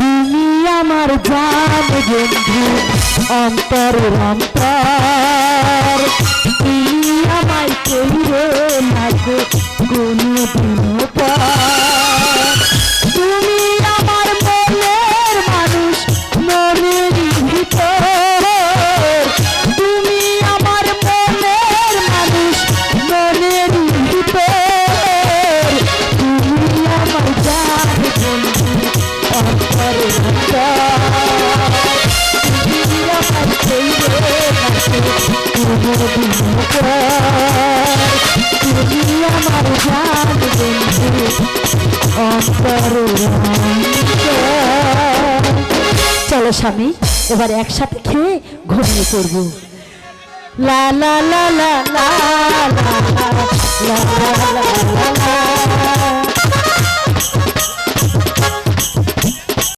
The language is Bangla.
তুমি আমার জান বন্ধু অন্তরের অন্তর তুমি আমায় কইরে লাগো কোনদিনও পর তুমি আমার মনের মানুষ মনের ভিতর তুমি আমার মনের মানুষ মনের ভিতর তুমি আমার জান বন্ধু অন্তরের অন্তর তুমি আমার কইরে লাগো কোনদিনও পর তুমি আমার জান বন্ধু অন্তরের অন্তর। চলো স্বামী এবার একসাথে খেয়ে ঘুমিয়ে পড়বো। লা লা লা লা লা লা লা লা লা লা লা।